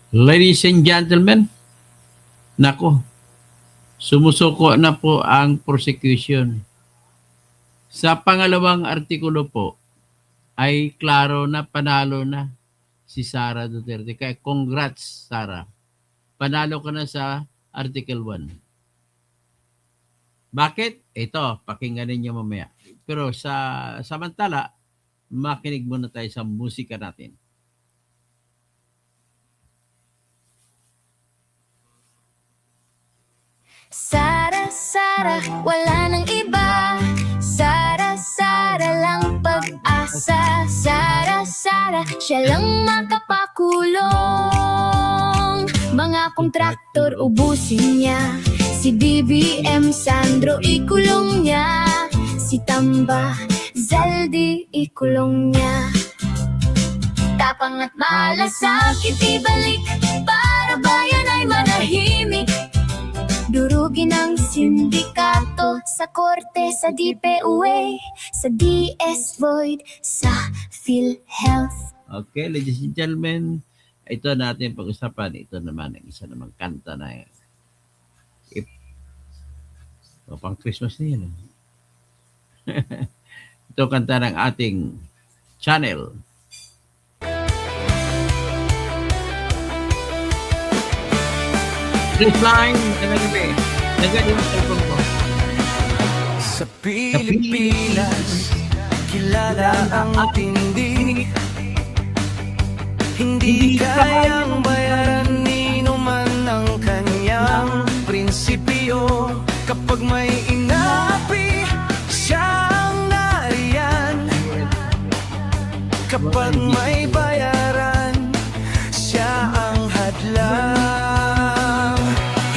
Ladies and gentlemen, nako, sumusuko na po ang prosecution. Sa pangalawang artikulo po, ay klaro na panalo na si Sara Duterte. Kaya congrats, Sara. Panalo ka na sa Article 1. Bakit? Ito, pakinggan ninyo mamaya. Pero sa samantala, makinig muna tayo sa musika natin. Sara, Sara, wala nang iba. Sara, Sara lang pag-asa. Sara, Sara, siya lang makapakulong. Mga kontraktor ubusin niya. Si BBM Sandro ikulong niya. Si Tamba Zaldi ikulong niya. Tapang at malasakit ibalik para bayan ay manahimik. Durugin ang sindikato sa korte, sa DPUA, sa DS Void, sa PhilHealth. Okay, ladies and gentlemen, ito natin pag-usapan. Ito naman ang isa namang kanta na pang Christmas na yun. Ito kanta ng ating channel. Chris Line, nagabi. Nagabi yung cellphone ko. Sa Pilipinas, kilala ang tindi. Hindi kayang bayaran ni numan ang kanyang prinsipyo. Kapag may inapi, siya ang nariyan. Kapag may bayaran, siya ang hadlang.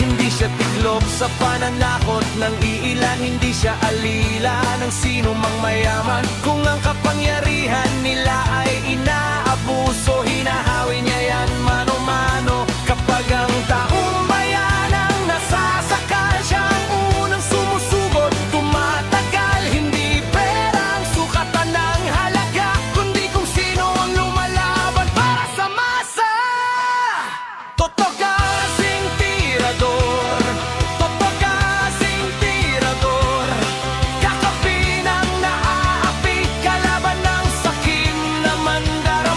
Hindi siya tiklop sa pananakot ng iilan. Hindi siya alila ng sino mang mayaman. Kung ang kapangyarihan nila ay inaabuso, hinahawi niya yan mano-mano. Kapag ang taong bayan ang nasasakal, siya ang unang sumusugot, tumatagal. Hindi pera ang sukatan ng halaga, kundi kung sino ang lumalaban para sa masa. Totoo kasing tirador, totoo kasing tirador. Kakapin ang naaapi, kalaban ng sakim na mandara.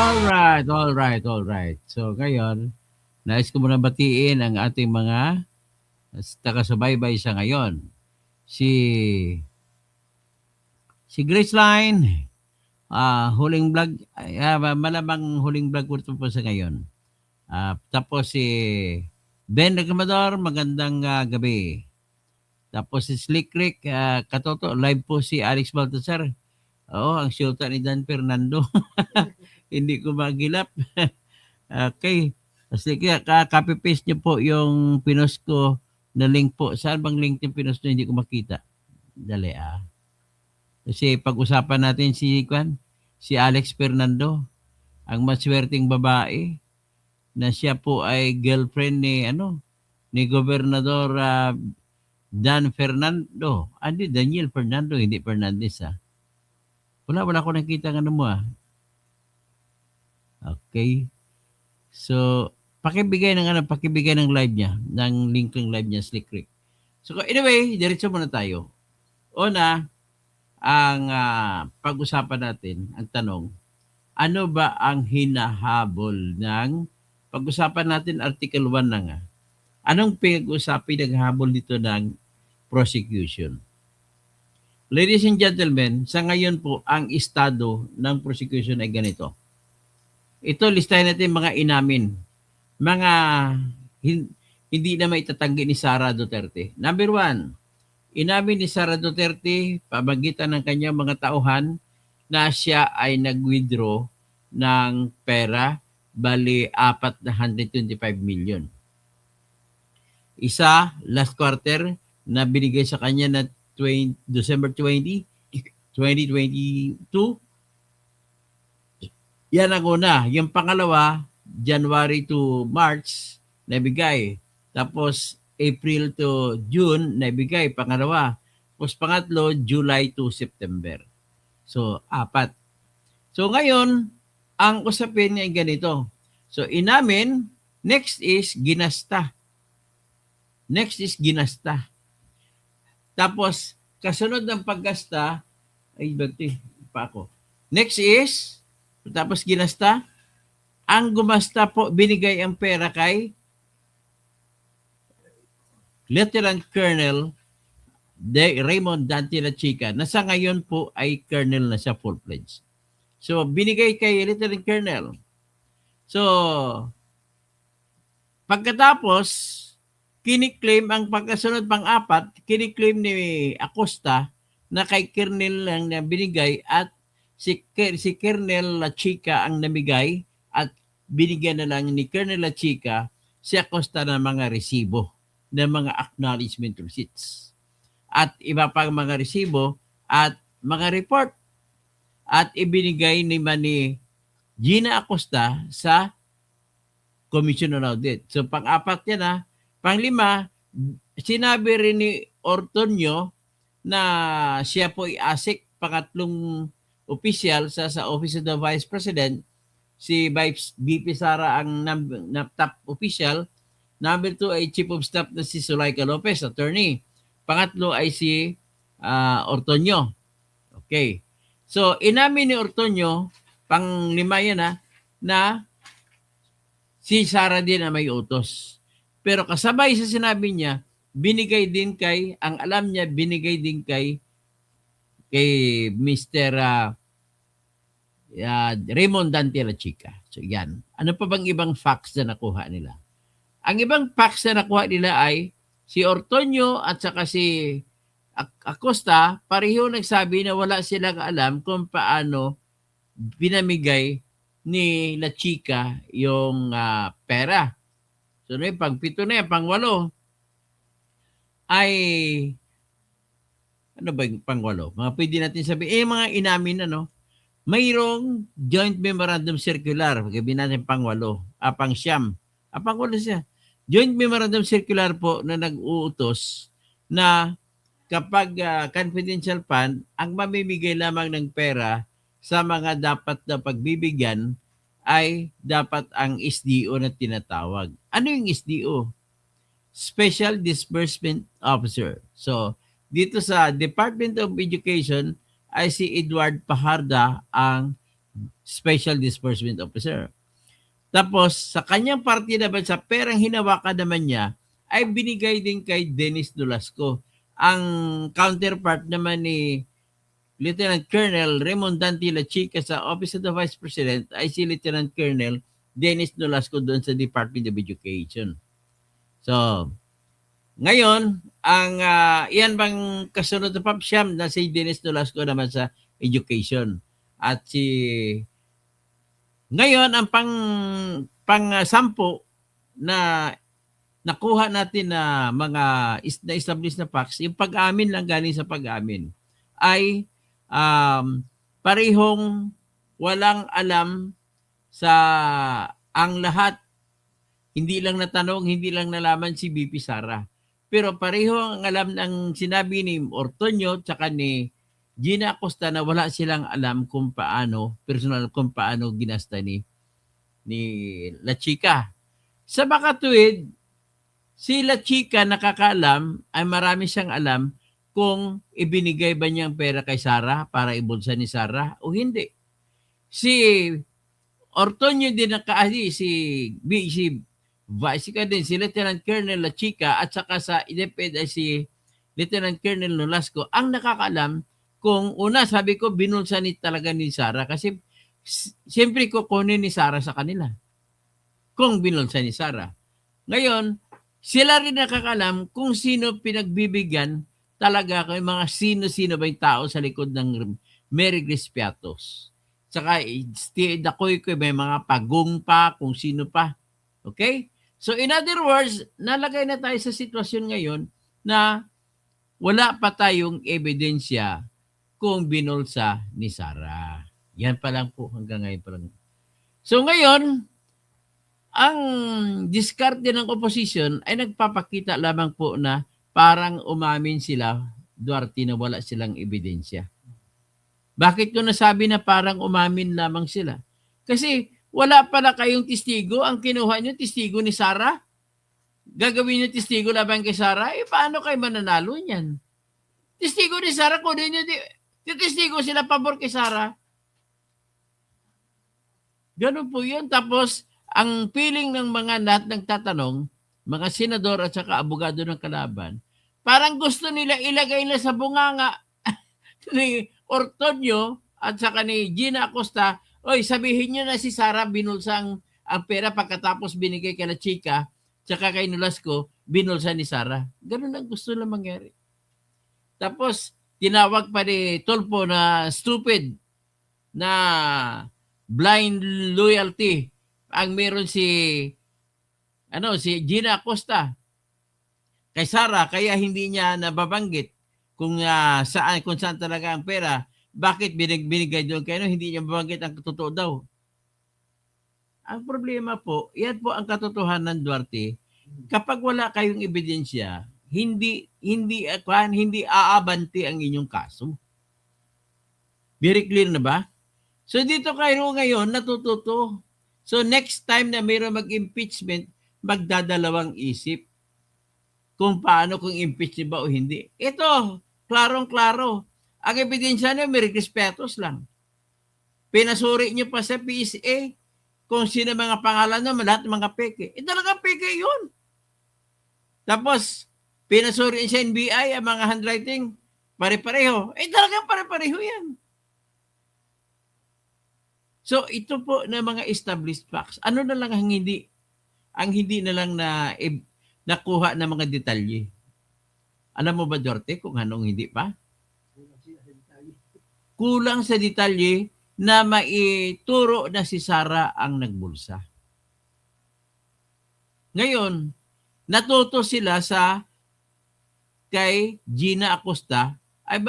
Alright. So ngayon, nais ko muna batiin ang ating mga taga-subaybay sa ngayon. Si Grace Line, huling vlog, malamang huling vlog ko ito po sa ngayon. Tapos si Ben Nagamador, magandang gabi. Tapos si Slick Rick, katoto, live po si Alex Baltasar. Oo, ang syuta ni Dan Fernando. Hindi ko magilap. Okay. Kasi copy-paste niyo po yung pinost ko na link po. Saan bang link yung pinost niyo? Hindi ko makita. Dali Kasi pag-usapan natin si Alex Fernando, ang maswerteng babae na siya po ay girlfriend ni Gobernador Dan Fernando. Daniel Fernando, hindi Fernandez Wala ko nakita ng mo Okay. So, pakibigay ng live niya, ng link ng live niya, Slick Rick. So, anyway, diretso muna tayo. Una, ang pag-usapan natin, ang tanong, ano ba ang hinahabol ng pag-usapan natin Article 1 na nga? Anong pinag-usapin naghahabol dito ng prosecution? Ladies and gentlemen, sa ngayon po, ang estado ng prosecution ay ganito. Ito, listahin natin mga inamin. Mga hindi na maitatanggi ni Sara Duterte. Number 1, inamin ni Sara Duterte, pamagitan ng kanyang mga tauhan, na siya ay nag-withdraw ng pera, bali 425 million. Isa, last quarter, na binigay sa kanya na December 20, 2022. Yan ang una. Yung pangalawa, January to March, nabigay. Tapos, April to June, nabigay. Pangalawa. Tapos, pangatlo, July to September. So, 4. So, ngayon, ang usapin niya ay ganito. So, inamin, next is ginasta. Tapos, kasunod ng paggasta, Next is, tapos ginasta, ang gumasta po, binigay ang pera kay Lieutenant Colonel Raymond Dante La Chica, na sa ngayon po ay Colonel na siya, full-fledged. So, binigay kay Lieutenant Colonel. So, pagkatapos, kiniklaim ang pagkasunod pang-4, kiniklaim ni Acosta na kay Colonel lang na binigay at si Colonel La Chica ang namigay at binigyan na lang ni Colonel La Chica si Acosta ng mga resibo, ng mga acknowledgement receipts at iba pang mga resibo at mga report at ibinigay naman ni Gina Acosta sa Commission on Audit. So pang-4 yan Pang-5, sinabi rin ni Ortonio na siya po i-ASIC, pangatlong official sa Office of the Vice President, si VP Sara ang top official. Number 2 ay Chief of Staff na si Zulaika Lopez, attorney. Pangatlo ay si Ortonio. Okay. So, inamin ni Ortonio, pang-5 yan na si Sara din na may utos. Pero kasabay sa sinabi niya, binigay din kay Mr. Raymond Dante La Chica. So yan. Ano pa bang ibang facts na nakuha nila? Ang ibang facts na nakuha nila ay si Ortonio at saka si Acosta, pareho nagsabi na wala silang alam kung paano binamigay ni La Chica yung pera. So pang-7 na yan, pang-8 ay ano ba yung pang-8? Mga pwede natin sabihin, mga inamin mayroong joint memorandum circular, gabi natin pang-8, pang-9, pang-8 siya. Joint memorandum circular po na nag-uutos na kapag confidential fund, ang mamimigay lamang ng pera sa mga dapat na pagbibigyan ay dapat ang SDO na tinatawag. Ano yung SDO? Special Disbursement Officer. So, dito sa Department of Education ay si Edward Pajarda ang Special Disbursement Officer. Tapos, sa kanyang parte naman, sa perang hinawakan naman niya, ay binigay din kay Dennis Nolasco. Ang counterpart naman ni Lieutenant Colonel Raymond Dante La Chica sa Office of the Vice President ay si Lieutenant Colonel Dennis Nolasco doon sa Department of Education. So, ngayon, ang iyan bang kasunod na Papsyam na si Dennis Nolasco naman sa Education. At ngayon, ang pang-sampo na nakuha natin na mga na-establish na facts, yung pag-amin lang galing sa pag-amin, ay parehong walang alam sa ang lahat. Hindi lang natanong, hindi lang nalaman si BP Sara. Pero pareho ang alam ng sinabi ni Ortonio tsaka ni Gina Acosta na wala silang alam kung paano, personal kung paano ginasta ni La Chica. Sa makatuwid, si La Chica nakakaalam, ay marami siyang alam kung ibinigay ba niyang pera kay Sara para ibulsa ni Sara o hindi. Si Ortonio din si Vice ka din, si Lieutenant Colonel La Chica at saka sa IDEPED ay si Lieutenant Colonel Nolasco ang nakakaalam kung una sabi ko binulsa ni talaga ni Sara kasi siyempre kukunin ni Sara sa kanila kung binulsa ni Sara. Ngayon, sila rin nakakaalam kung sino pinagbibigyan talaga kung mga sino-sino ba yung tao sa likod ng Mary Grace Piatos. Saka dakoy ko may mga pagong pa kung sino pa. Okay? So in other words, nalagay na tayo sa sitwasyon ngayon na wala pa tayong ebidensya kung binulsa ni Sara. Yan pa lang po, hanggang ngayon pa lang. So ngayon, ang diskarte ng opposition ay nagpapakita lamang po na parang umamin sila, Duarte, na wala silang ebidensya. Bakit ko nasabi na parang umamin lamang sila? Kasi wala pala kayong testigo. Ang kinuha nyo, testigo ni Sara. Gagawin nyo testigo laban kay Sara. Paano kayo mananalo niyan? Testigo ni Sara, kunin nyo. Testigo sila pabor kay Sara. Ganun po yun. Tapos, ang feeling ng mga nagtatanong, mga senador at saka abogado ng kalaban, parang gusto nila ilagay na sa bunganga ni Ortonio at saka ni Gina Acosta, oy, sabihin nyo na si Sara binulsa ang pera pagkatapos binigay kay La Chica tsaka kay Nolasco, binulsa ni Sara. Ganun ang gusto lang mangyari. Tapos, tinawag pa ni Tolpo na stupid, na blind loyalty ang meron si Gina Acosta kay Sara, kaya hindi niya nababanggit kung saan talaga ang pera. Bakit binigay doon kayo? Hindi niya mabanggit ang totoo daw. Ang problema po, yan po ang katotohanan, Duarte. Kapag wala kayong ebidensya, hindi aabanti ang inyong kaso. Very clear na ba? So dito kayo ngayon natututo. So next time na mayroon mag-impeachment, magdadalawang isip kung paano, kung impeach ba o hindi. Ito, klarong-klaro. Ang ebidensya niya, may respetos lang. Pinasuri niyo pa sa PSA kung sino mga pangalan niya, lahat mga peke. Talagang peke yun. Tapos, pinasuri niya sa NBI, ang mga handwriting, pare-pareho. Talagang pare-pareho yan. So, ito po na mga established facts. Ano na lang ang hindi na lang nakuha na mga detalye. Alam mo ba, Duarte, kung anong hindi pa? Kulang sa detalye na maituro na si Sara ang nagbulsa. Ngayon, natuto sila sa kay Gina Acosta. Ay,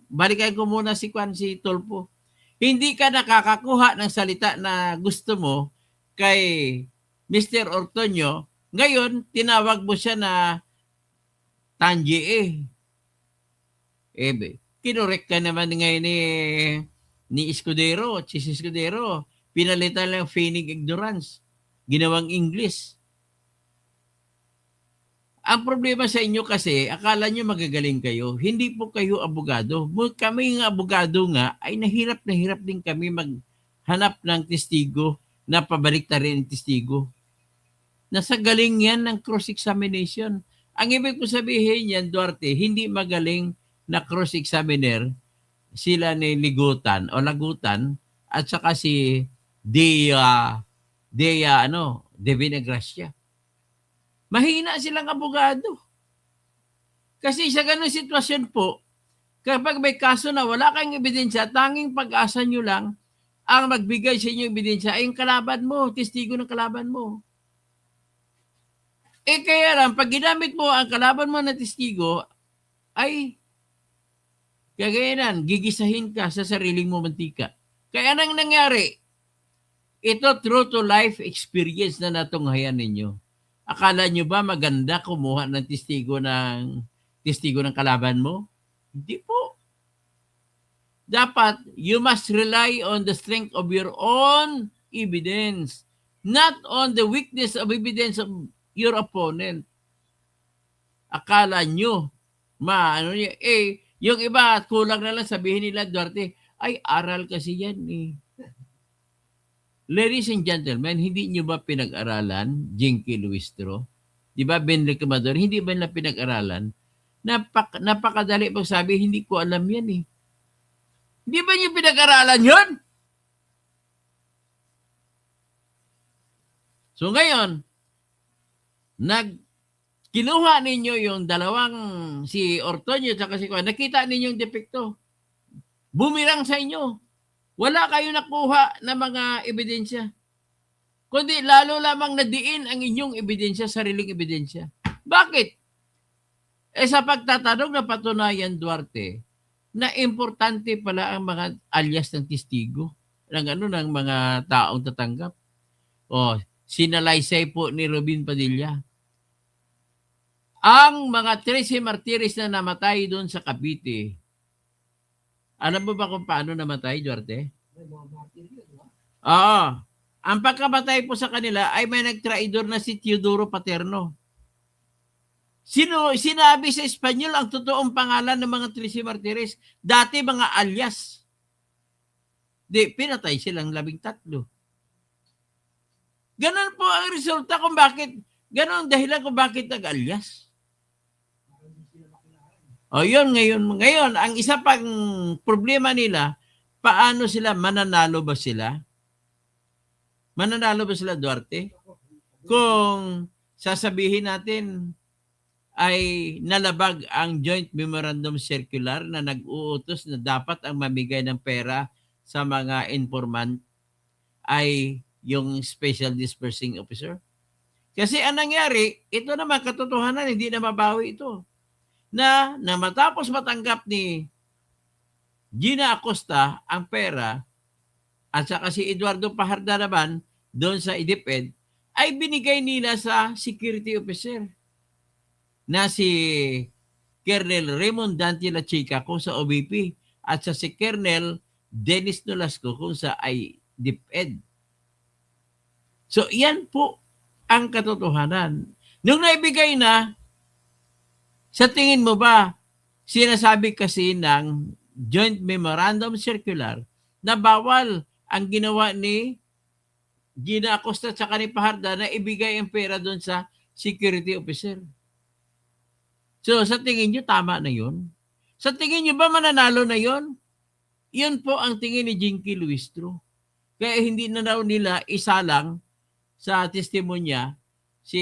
balikan ko muna si Tolpo. Hindi ka nakakakuha ng salita na gusto mo kay Mr. Ortonio. Ngayon, tinawag mo siya na Tanji kinorek ka naman ngayon ni Escudero, Chis Escudero. Pinalitan lang feigning ignorance. Ginawang English. Ang problema sa inyo kasi, akala nyo magagaling kayo. Hindi po kayo abogado. Kami nga abogado nga, ay nahirap din kami hanap ng testigo na pabalik na rin ang testigo. Nasa galing yan ng cross-examination. Ang ibig ko sabihin yan, Duarte, hindi magaling na cross-examiner sila ni Ligutan o Lagutan at saka si De Vinegracia. Mahina silang abogado. Kasi sa ganung sitwasyon po, kapag may kaso na wala kang ebidensya, tanging pag-asa nyo lang ang magbigay sa inyo ebidensya ay yung kalaban mo, testigo ng kalaban mo. Kaya lang, pag ginamit mo ang kalaban mo na testigo, ay kagayanan, gigisahin ka sa sariling mo mantika. Kaya nang nangyari, ito true to life experience na natunghayan ninyo. Akala nyo ba maganda kumuha ng testigo ng kalaban mo? Hindi po. Dapat, you must rely on the strength of your own evidence, not on the weakness of evidence of your opponent. Akala nyo, yung iba kulang na lang sabihin nila, Duarte, ay aral kasi yan eh. Ladies and gentlemen, hindi nyo ba pinag-aralan, Jinky Luistro? Di ba, Ben Recamador, hindi ba na pinag-aralan? Napakadali pag sabi, hindi ko alam yan eh. Hindi ba nyo pinag-aralan yun? So ngayon, kinuha ninyo yung dalawang, si Ortonio at si Juan, nakita ninyo yung depekto. Bumirang sa inyo. Wala kayo nakuha na mga ebidensya. Kundi lalo lamang nadiin ang inyong ebidensya, sariling ebidensya. Bakit? Sa pagtatanong na patunayan, Duarte, na importante pala ang mga alias ng testigo ng mga taong tatanggap. Sinalaysay po ni Robin Padilla. Ang mga 13 martires na namatay doon sa Cavite, alam mo ba kung paano namatay, Duarte? Oo. Ang pagkamatay po sa kanila ay may nagtraidor na si Teodoro Paterno. Sinabi sa Espanyol ang totoong pangalan ng mga 13 martires. Dati mga alias. Pinatay silang 13. Ganon po ang resulta kung bakit, ganon ang dahilan kung bakit nag-alias. Yun ngayon, ang isa pang problema nila, paano sila, mananalo ba sila? Mananalo ba sila, Duarte? Kung sasabihin natin ay nalabag ang Joint Memorandum Circular na nag-uutos na dapat ang mamigay ng pera sa mga informant ay yung Special Dispersing Officer. Kasi ang nangyari, ito naman katotohanan, hindi na mabawi ito. Na matapos matanggap ni Gina Acosta ang pera at saka si Eduardo Pajarda naman doon sa IDepEd ay binigay nila sa security officer na si Colonel Raymond Dante La Chica kung sa OBP at sa si Colonel Dennis Nolasco kung sa IDepEd. So yan po ang katotohanan. Nung naibigay na, sa tingin mo ba, sinasabi kasi ng Joint Memorandum Circular na bawal ang ginawa ni Gina Acosta at ni Pajarda na ibigay ang pera doon sa security officer. So sa tingin nyo, tama na yun? Sa tingin nyo ba mananalo na yun? Yun po ang tingin ni Jinky Luistro. Kaya hindi na daw nila isalang sa testimonya si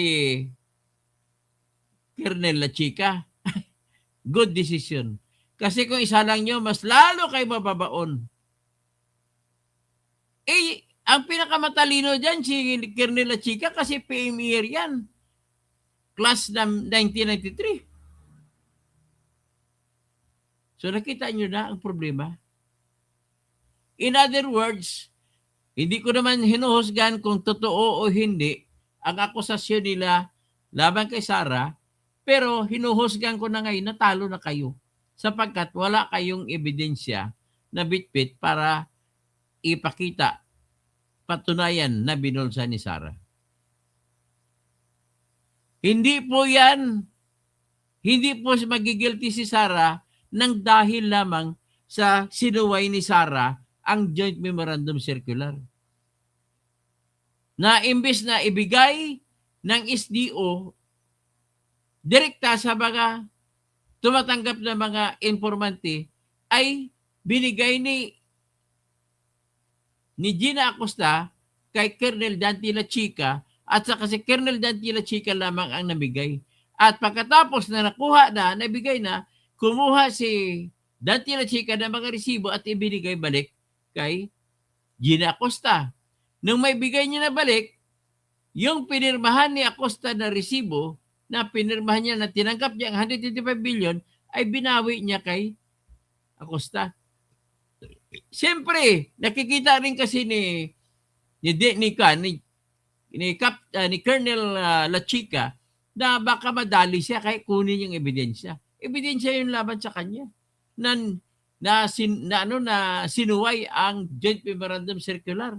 Colonel La Chica. Good decision. Kasi kung isa lang nyo, mas lalo kayo mababaon. Ang pinakamatalino dyan, si Colonel La Chica, kasi PM year yan. Class ng 1993. So nakita nyo na ang problema. In other words, hindi ko naman hinuhusgan kung totoo o hindi ang akusasyon nila laban kay Sara, pero hinuhusgan ko na ngayon na talo na kayo sapagkat wala kayong ebidensya na bitbit para ipakita, patunayan na binulsa ni Sara. Hindi po magigilty si Sara nang dahil lamang sa sinuway ni Sara ang Joint Memorandum Circular. Na imbes na ibigay ng SDO direkta sa mga tumatanggap na mga informante, ay binigay ni Gina Acosta kay Colonel Dante La Chica, at saka si Colonel Dante La Chica lamang ang nabigay. At pagkatapos na nakuha na, nabigay na, kumuha si Dante La Chica ng mga resibo at ibinigay balik kay Gina Acosta. Nung may bigay niya na balik, yung pinirmahan ni Acosta na resibo, na pinirmahan niya na tinanggap niya ang 125 billion, ay binawi niya kay Acosta. Siyempre, nakikita rin kasi ni Colonel La Chica na baka madali siya kaya kunin yung ebidensya. Ebidensya yung laban sa kanya. Na sinuway ang Joint Memorandum Circular.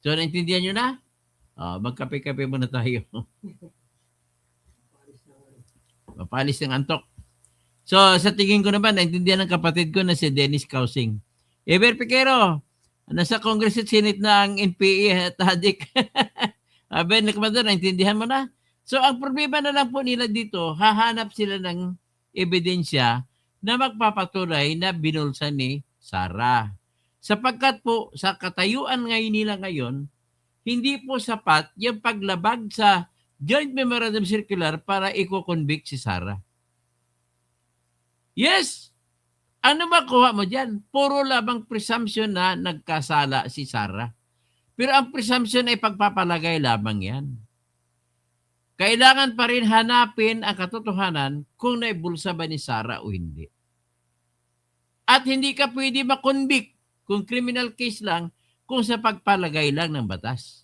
So, naintindihan nyo na? Magkape-kape muna tayo. Mapalis ng antok. So, sa tingin ko naman, naintindihan ng kapatid ko na si Dennis Causing. Ever Piquero, nasa Congress at Senate na ang NPA at Hadik. Ben Lakmador, naintindihan mo na? So, ang problema na lang po nila dito, hahanap sila ng ebidensya na magpapatunay na binulsa ni Sara. Sapagkat po, sa katayuan nila ngayon, hindi po sapat yung paglabag sa Joint Memorandum Circular para i-convict si Sara. Yes! Ano ba kuha mo dyan? Puro labang presumption na nagkasala si Sara. Pero ang presumption ay pagpapalagay lamang yan. Kailangan pa rin hanapin ang katotohanan kung naibulsa ba ni Sara o hindi. At hindi ka pwede makonvict kung criminal case lang kung sa pagpalagay lang ng batas.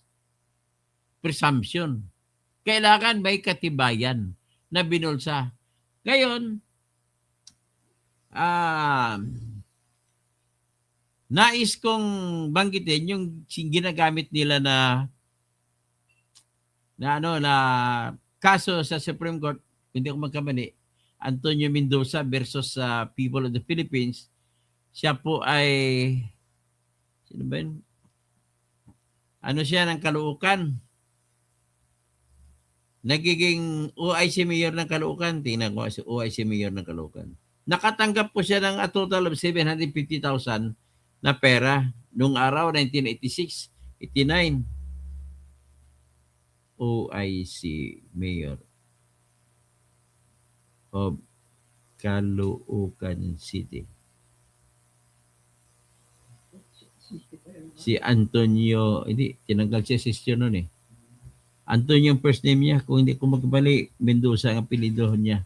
Presumption. Kailangan may katibayan na binulsa. Ngayon, nais kong banggitin yung ginagamit nila na kaso sa Supreme Court, hindi ako magkamali, Antonio Mendoza versus People of the Philippines. Siya po ay sino ba yun? Ano siya ng Caloocan? Nagiging OIC Mayor ng Caloocan. Tingnan ko si OIC Mayor ng Caloocan. Nakatanggap po siya ng a total of 750,000 na pera noong araw 1986, 89. OIC Mayor of Caloocan City. Si Antonio, hindi, tinanggal siya sisyo nun eh. Antonio yung first name niya, kung hindi ko magbali, Mendoza ang apelido niya.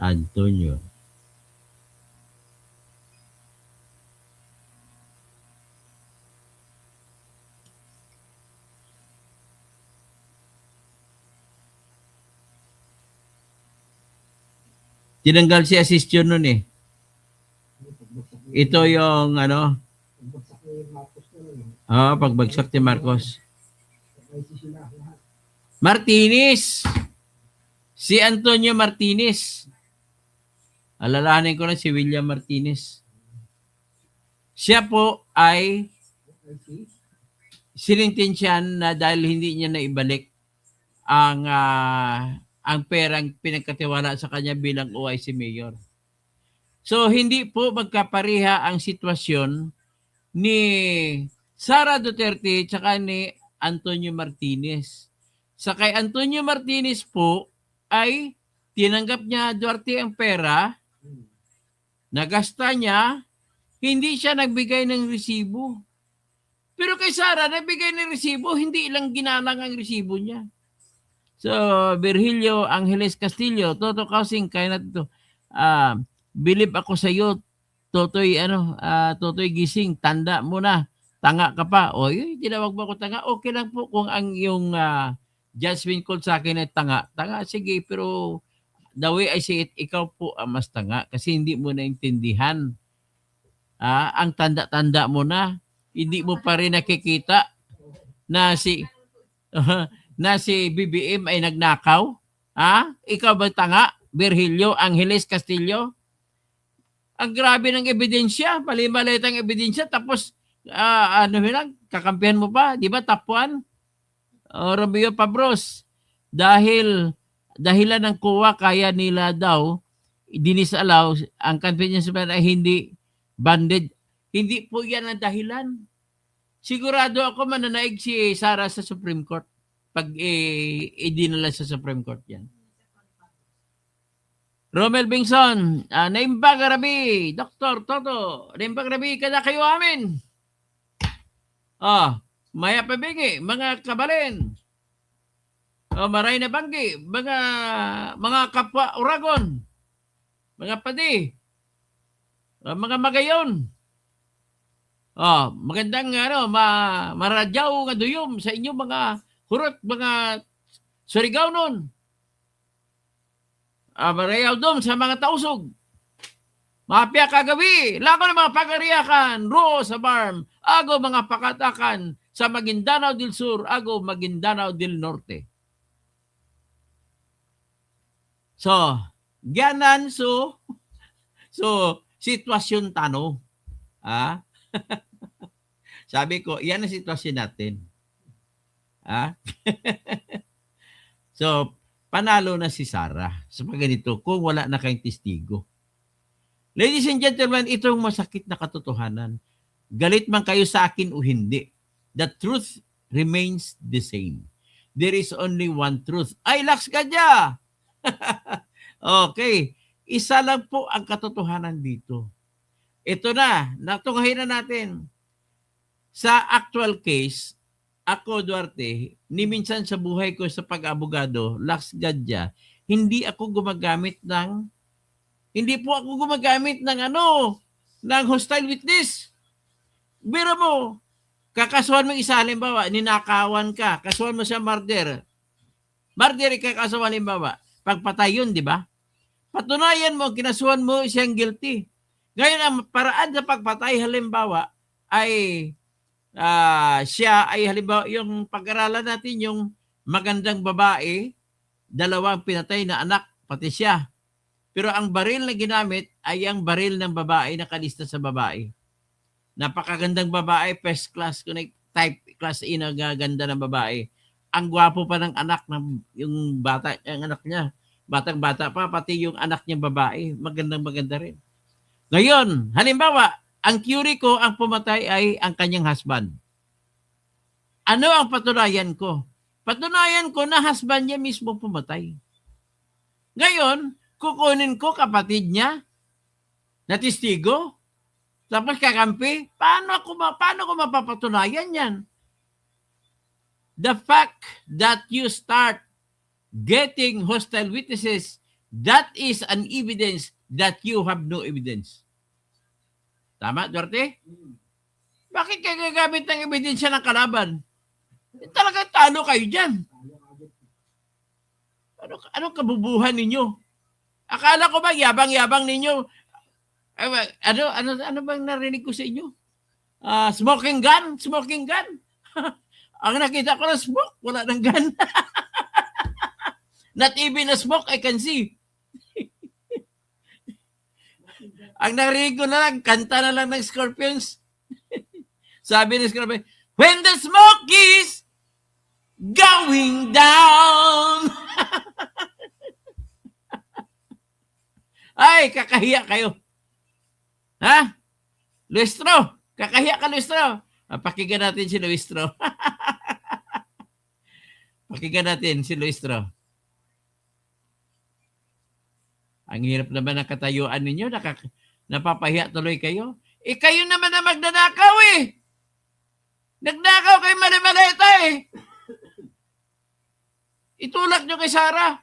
Antonio. Tinanggal si Asistion nun eh. Ito yung pagbagsak ni Marcos. Martinez. Si Antonio Martinez. Alalahanin ko na si William Martinez. Siya po ay sinintensyahan na dahil hindi niya naibalik ang perang pinagkatiwala sa kanya bilang OIC Mayor. So, hindi po magkapareha ang sitwasyon ni Sara Duterte tsaka ni Antonio Martinez. Sa kay Antonio Martinez po ay tinanggap niya Duterte ang pera, nagasta niya, hindi siya nagbigay ng resibo. Pero kay Sara, nagbigay ng resibo, hindi lang ginalang ang resibo niya. So, Virgilio Angeles Castillo, Toto Causing, kaya na ito. Believe ako sa iyo, Totoy gising, tanda mo na, tanga ka pa. O, tinawag mo ako tanga, okay lang po kung ang yung judgment call sa akin ay tanga. Tanga, sige, pero the way I see it, ikaw po ang mas tanga kasi hindi mo naintindihan. Ang tanda-tanda mo na, hindi mo pa rin nakikita na na si BBM ay nagnakaw. Ikaw ba tanga? Virgilio Angeles Castillo? Ang grabe ng ebidensya, mali-maliit ang ebidensya, tapos kakampihan mo pa, di ba, tapuan? Romeo Pabros, dahilan ng kuwa, kaya nila daw dinisallow ang confidence ay hindi banded. Hindi po yan ang dahilan. Sigurado ako mananaig si Sara sa Supreme Court pag idinala sa Supreme Court yan. Romel Bingson, naimbag Rabi, Dr. Toto, naimbag Rabi, kada kayo amin. Maya pabingi, mga kabalin. Maray na banggi, mga kapwa Uragon, mga padi, mga magayon. Magandang maradyaw nga duyom sa inyo mga hurot, mga Surigao nun. Marayaw dom sa mga tausog. Mapya kagabi, lako ng mga pagariakan, ro sa barm, ago mga pakatakan sa Maguindanao del Sur, ago Maguindanao del Norte. So, ganan so sitwasyon tano. Sabi ko, yan ang sitwasyon natin. So, panalo na si Sara sa ganito kung wala na kayong testigo. Ladies and gentlemen, itong masakit na katotohanan. Galit man kayo sa akin o hindi, the truth remains the same. There is only one truth. Ay, Lax Gadya! Okay. Isa lang po ang katotohanan dito. Ito na, natunghahin na natin. Sa actual case, ako, Duarte, ni minsan sa buhay ko sa pag-abogado, Lax Gadya, hindi po ako gumagamit ng ng hostile witness. Biro mo, kakasuhan mo isa, halimbawa, ninakawan ka, kasuhan mo siya murder. Murder, kakasuhan halimbawa, pagpatay yun, di ba? Patunayan mo, kinasuhan mo siyang guilty. Ngayon, ang paraan sa pagpatay, halimbawa, ay siya ay halimbawa yung pag-aralan natin yung magandang babae, dalawang pinatay na anak, pati siya. Pero ang baril na ginamit ay ang baril ng babae na kalista sa babae. Napakagandang babae, first class, type class A na ganda ng babae. Ang gwapo pa ng anak ng yung bata, ang anak niya. Batang-bata pa, pati yung anak niya babae, magandang-maganda rin. Ngayon, halimbawa, ang theory ko, ang pumatay ay ang kanyang husband. Ano ang patunayan ko? Patunayan ko na husband niya mismo pumatay. Ngayon, kukunin ko kapatid niya na testigo, tapos kakampi, paano ko mapapatunayan yan? The fact that you start getting hostile witnesses, that is an evidence that you have no evidence. Tama, Duarte? Bakit kayo gagamit ng ebidensya ng kalaban? Talagang talo kayo dyan. Anong kabubuhan ninyo? Akala ko ba yabang-yabang ninyo? Ano bang narinig ko sa inyo? Smoking gun? Smoking gun? Ang nakita ko na smoke, wala ng gun. Not even a smoke, I can see. Ang narinig ko na lang, kanta na lang ng Scorpions. Sabi ni Scorpions, when the smoke is going down. Ay, kakahiya kayo. Ha? Luistro, kakahiya ka, Luistro. Pakinggan natin si Luistro. Pakinggan natin si Luistro. Ang hirap naman ng katayuan ninyo, napapahiya tuloy kayo. Kayo naman na magnanakaw eh. Nagnakaw kayo mali-maleta eh. Itulak nyo kay Sara.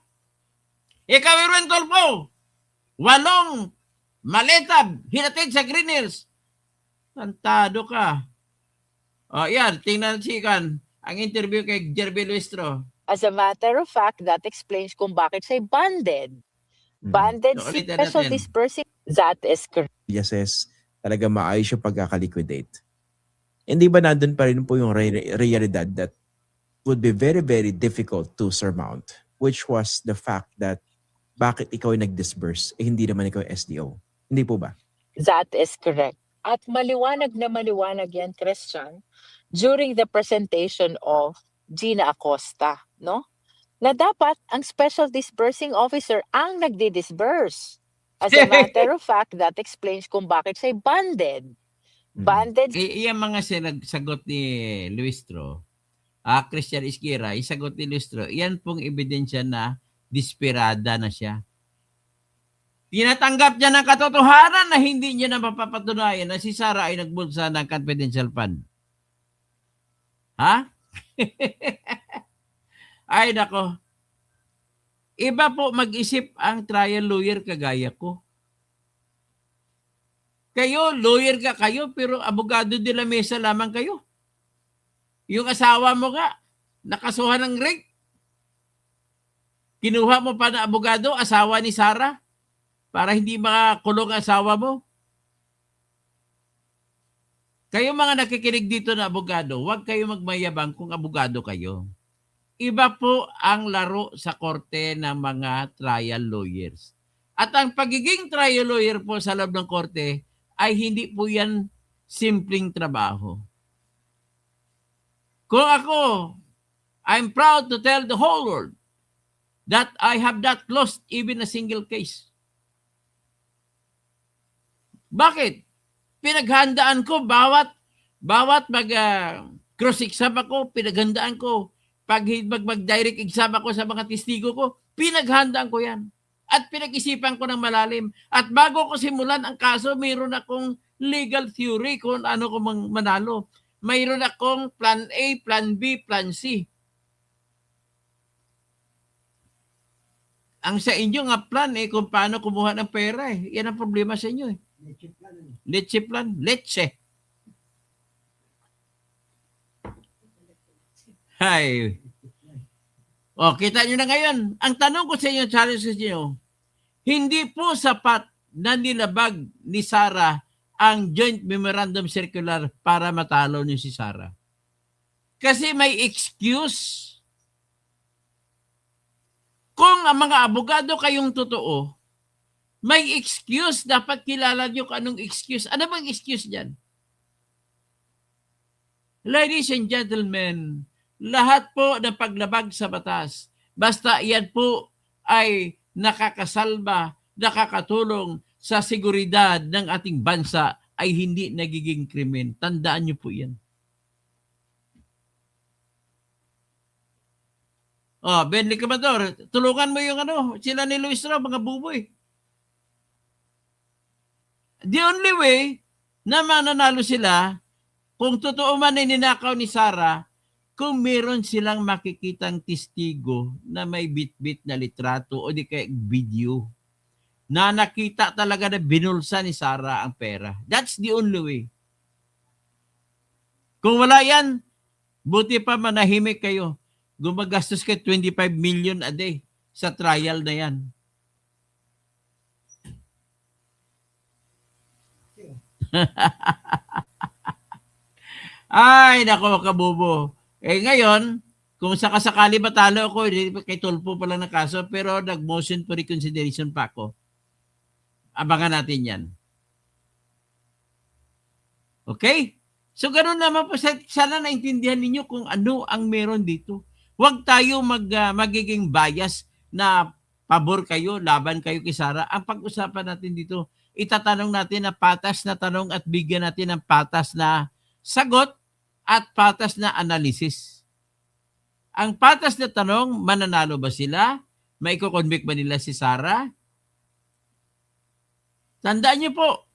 Ikaw Irwin Tolpo. 8 maleta hinatid sa Green Hills. Tantado ka. Yan, tingnan sikan ang interview kay Jerby Luistro. As a matter of fact, that explains kung bakit siya bonded. Banded si Ulitin special natin. dispersing. That is correct. Yes, talaga maayos yung pagkakaliquidate. Hindi ba nandun pa rin po yung realidad that would be very, very difficult to surmount, which was the fact that bakit ikaw ay nag-disburse, hindi naman ikaw SDO. Hindi po ba? That is correct. At maliwanag na maliwanag yan, Christian, during the presentation of Gina Acosta, no? Na dapat ang special disbursing officer ang nagdi-disburse. As a matter of fact, that explains kung bakit siya banded. Banded Iyan mga sagot ni Luistro, Christian Isquira, isagot ni Luistro, iyan pong ebidensya na desperada na siya. Tinatanggap niya ng katotohanan na hindi niya na mapapatunayan na si Sarah ay nagbulsa ng confidential fund. Ha? Ay nako. Iba po mag-isip ang trial lawyer kagaya ko. Kayo, lawyer ka kayo, pero abogado de la mesa lamang kayo. Yung asawa mo nga, nakasuhan ng rape. Kinuha mo pa na abogado, asawa ni Sarah, para hindi makakulong ang asawa mo. Kayo mga nakikinig dito na abogado, huwag kayo magmayabang kung abogado kayo. Iba po ang laro sa korte ng mga trial lawyers. At ang pagiging trial lawyer po sa loob ng korte ay hindi po yan simpleng trabaho. Kung ako, I'm proud to tell the whole world that I have not lost even a single case. Bakit? Pinaghandaan ko bawat cross-exam ako, pinaghandaan ko. Pag mag-direct exam ako sa mga testigo ko, pinaghandaan ko yan. At pinag-isipan ko ng malalim. At bago ko simulan ang kaso, mayroon akong legal theory kung ano ko manalo. Mayroon akong plan A, plan B, plan C. Ang sa inyo nga plan kung paano kumuha ng pera Yan ang problema sa inyo Leche plan. Leche. Hay. O, kita nyo na ngayon. Ang tanong ko sa inyo, challenge sa inyo, hindi po sapat na nilabag ni Sarah ang Joint Memorandum Circular para matalo niyo si Sarah. Kasi may excuse. Kung ang mga abogado kayong totoo, may excuse. Dapat kilala nyo kung anong excuse. Ano bang excuse dyan? Ladies and gentlemen, lahat po ng paglabag sa batas, basta yan po ay nakakasalba, nakakatulong sa seguridad ng ating bansa ay hindi nagiging krimen. Tandaan niyo po yan. Benny Camador, tulungan mo yung sila ni Luis Rob, mga buboy. The only way na mananalo sila, kung totoo man ay ninakaw ni Sarah, kung meron silang makikitang testigo na may bit-bit na litrato o di kaya video na nakita talaga na binulsa ni Sarah ang pera. That's the only way. Kung wala yan, buti pa manahimik kayo. Gumagastos kayo 25 million a day sa trial na yan. Ay, nako kabubo. Ngayon, kung sakasakali matalo ako, kay Tulfo pa lang ng kaso, pero nag-motion for reconsideration pa ako. Abangan natin yan. Okay? So, ganun naman po. Sana naintindihan ninyo kung ano ang meron dito. Huwag tayo magiging bias na pabor kayo, laban kayo kay Sarah. Ang pag-usapan natin dito, itatanong natin na patas na tanong at bigyan natin ng patas na sagot at patas na analysis. Ang patas na tanong, mananalo ba sila? May convict ba nila si Sarah? Tandaan niyo po,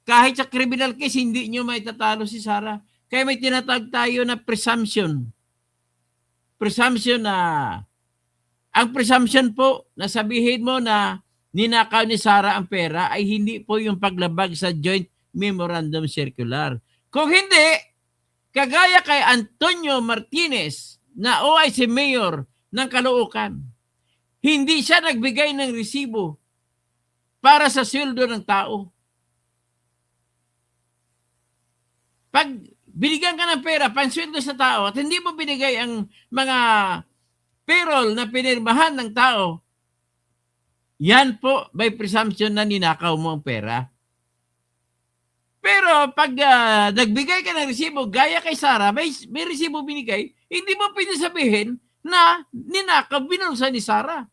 kahit sa criminal case, hindi niyo maitatalo si Sarah. Kaya may tinatag tayo na presumption. Presumption na, ang presumption po, na sabihin mo na ninakaw ni Sarah ang pera ay hindi po yung paglabag sa Joint Memorandum Circular. Kung hindi, kagaya kay Antonio Martinez na OIC Mayor ng Caloocan, Hindi siya nagbigay ng resibo para sa sweldo ng tao. Pag binigyan ka ng pera, pansweldo sa tao, at hindi mo binigay ang mga payroll na pinirmahan ng tao, yan po by presumption na ninakaw mo ang pera. Pero pag nagbigay ka ng resibo, gaya kay Sarah, may resibo binigay, hindi mo pwede sabihin na ninakaw, binulsa ni Sarah.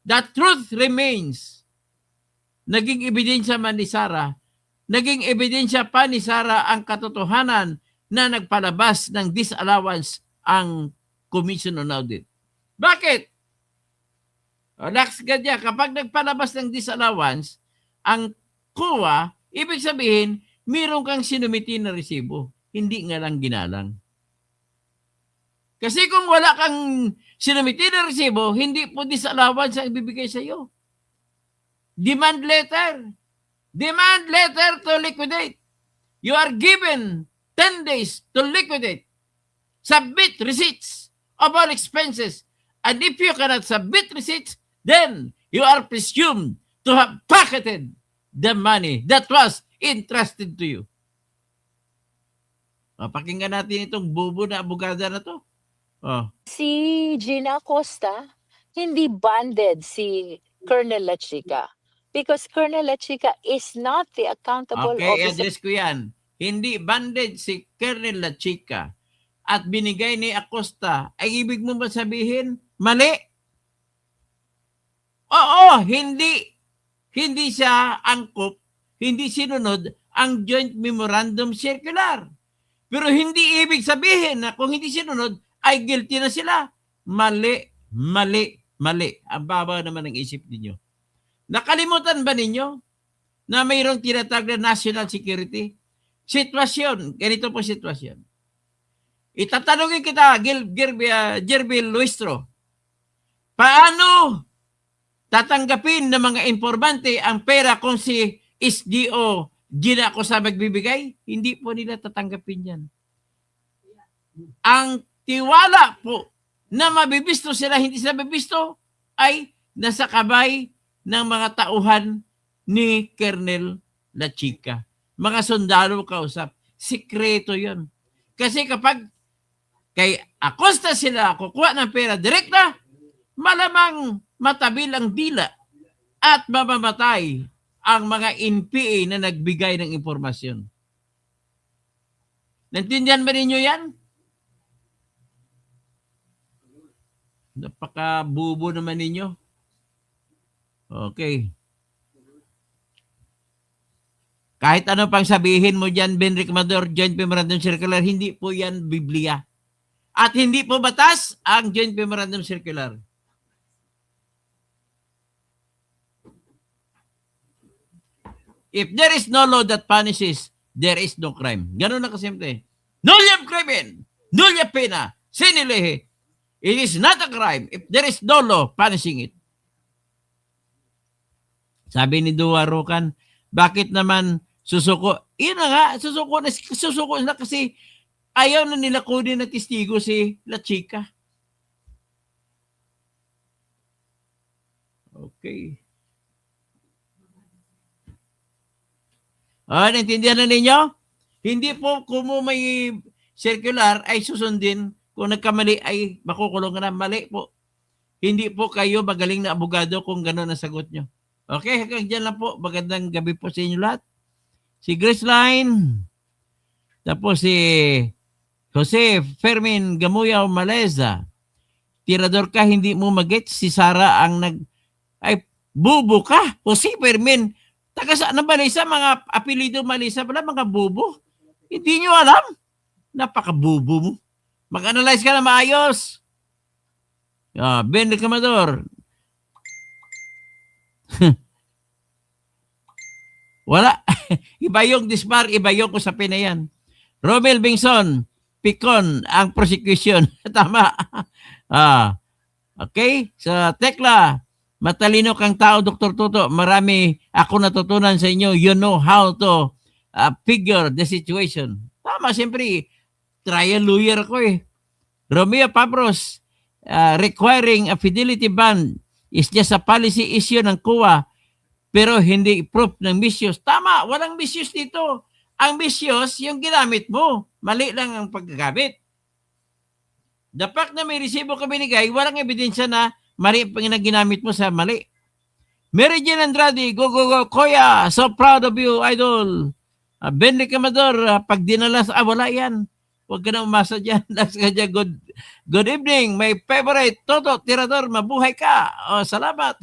The truth remains. Naging ebidensya man ni Sarah, naging ebidensya pa ni Sarah ang katotohanan na nagpalabas ng disallowance ang Commission on Audit. Bakit? Gadya, kapag nagpalabas ng disallowance, ang COA, ibig sabihin, mayroon kang sinumiti na resibo. Hindi nga lang ginalang. Kasi kung wala kang sinumiti na resibo, hindi po disallowance ang ibibigay sa iyo. Demand letter. Demand letter to liquidate. You are given 10 days to liquidate. Submit receipts of all expenses. And if you cannot submit receipts, then you are presumed to have pocketed the money that was entrusted to you. Pakinggan natin itong bubo na abogada na to. Si Gina Acosta, hindi banded si Colonel La Chica. Because Colonel La Chica is not the accountable Okay, officer. address ko yan. Hindi banded si Colonel La Chica at binigay ni Acosta, ay ibig mo ba sabihin, mali? Oo, hindi. Hindi siya angkop, hindi sinunod ang Joint Memorandum Circular. Pero hindi ibig sabihin na kung hindi sinunod, ay guilty na sila. Mali, mali, mali. Ang baba naman ng isip ninyo. Nakalimutan ba ninyo na mayroong tinatag na national security? Sitwasyon, ganito po sitwasyon. Itatanungin kita, Gerbil Luistro, paano tatanggapin ng mga informante ang pera kung si SDO Gina Acosta magbibigay? Hindi po nila tatanggapin yan. Ang tiwala po na mabibisto sila, hindi sila mabibisto, ay nasa kabay ng mga tauhan ni Colonel La Chica. Mga sundalo kausap. Sikreto yon. Kasi kapag kay Acosta sila kukuha ng pera direkta, malamang matabil ang dila at mamamatay ang mga NPA na nagbigay ng impormasyon. Naintindihan ba ninyo yan? Napaka-bubo naman ninyo. Okay. Kahit ano pang sabihin mo dyan, Benric Amador, Joint Memorandum Circular, hindi po yan Biblia. At hindi po batas ang Joint Memorandum Circular. If there is no law that punishes, there is no crime. Ganun na kasimple. Nulliam crimen, nulliam pena, sine lege. It is not a crime if there is no law punishing it. Sabi ni Dua Rocan, bakit naman susuko? Yun na nga, susuko na kasi ayaw na nila kunin na testigo si La Chica. Okay. Naintindihan na ninyo? Hindi po kung may circular ay susundin. Kung nagkamali ay makukulong na. Mali po. Hindi po kayo magaling na abogado kung gano'n ang sagot nyo. Okay, hanggang dyan lang po. Magandang gabi po sa inyo lahat. Si Grace Line. Tapos si Jose Fermin Gamuyaw Maleza. Tirador ka, hindi mo mag-get. Si Sara ang ay, bubo ka. Jose Fermin. Taga saan ng Malisa? Mga apelido Malisa pala, mga bubo. Hindi nyo alam. Napaka-bubo mo. Mag-analyze ka na maayos. Benric Amador. Wala. Iba yung dispar, iba yung usapin na yan. Romel Bingson, Picon, ang prosecution. Tama. Okay? Sa Tekla, matalino kang tao, Dr. Tuto. Marami ako natutunan sa inyo. You know how to figure the situation. Tama, siyempre, trial lawyer ko eh. Romeo Pabros, requiring a fidelity bond is just a policy issue ng COA pero hindi proof ng misuse. Tama, walang misuse dito. Ang misuse, yung ginamit mo. Mali lang ang paggagamit. The fact na may resibo ka binigay, walang ebidensya na mali ang ginamit mo sa mali. Mary Jane Andrade, go, go, go, Kuya, so proud of you, idol. Benny Camador, pag dinalas, wala yan. Huwag ka na umasa dyan. Last ka dyan, good evening, my favorite, Toto Tirador, mabuhay ka. Oh, salamat.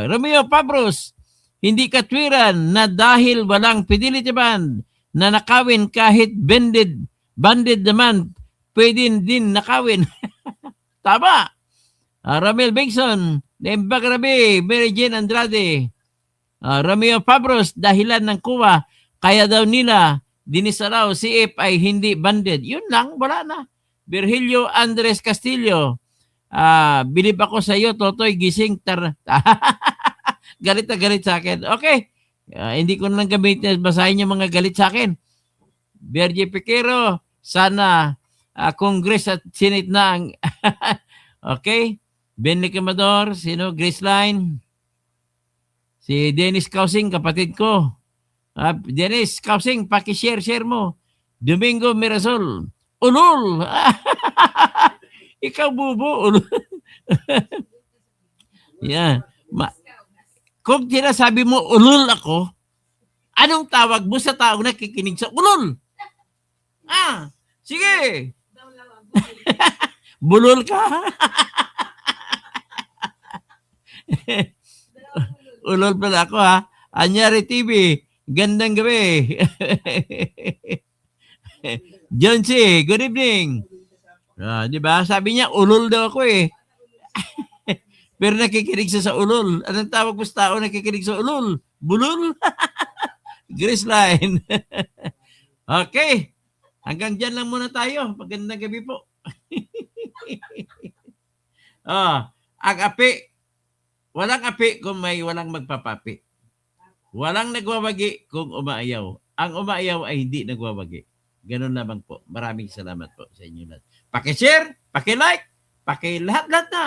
Romeo Pabros, hindi katwiran na dahil walang fidelity band na nakawin kahit banded naman, pwede din nakawin. Tama. Ramel Bengson, Nembag Rabi, Mary Jane Andrade, Romeo Pabros, dahilan ng kuwa, kaya daw nila dinisaraw si If ay hindi banded. Yun lang, wala na. Virgilio Andres Castillo, bilib ako sa iyo, Totoy, gising, galit na galit sa akin. Okay, hindi ko nang gamitin, basahin yung mga galit sa akin. Berge Piquero, sana Congress at Senate na ang okay. Benny Camador, sino? Graceline. Si Dennis Causing, kapatid ko. Dennis Causing, paki-share mo. Domingo Mirasol, ulul. Ikaw bubo, ulul. Yeah. Kung sinasabi mo ulul ako, anong tawag mo sa taong nakikinig sa ulul? Sige. Bulol ka. Ulol pala ako Anyari TV, gandang gabi. John C, good evening. Di ba? Sabi niya, ulol daw ako eh. Pero nakikinig siya sa ulol. Anong tawag mo sa tao nakikinig sa ulol? Bulol? Graceline. Okay. Hanggang dyan lang muna tayo. Magandang gabi po. Ang api, walang api kung may walang magpapapi. Walang nagwawagi kung umaayaw. Ang umaayaw ay hindi nagwawagi. Ganun lamang po. Maraming salamat po sa inyo lahat. Paki-share, paki-like, paki-lahat-lahat na.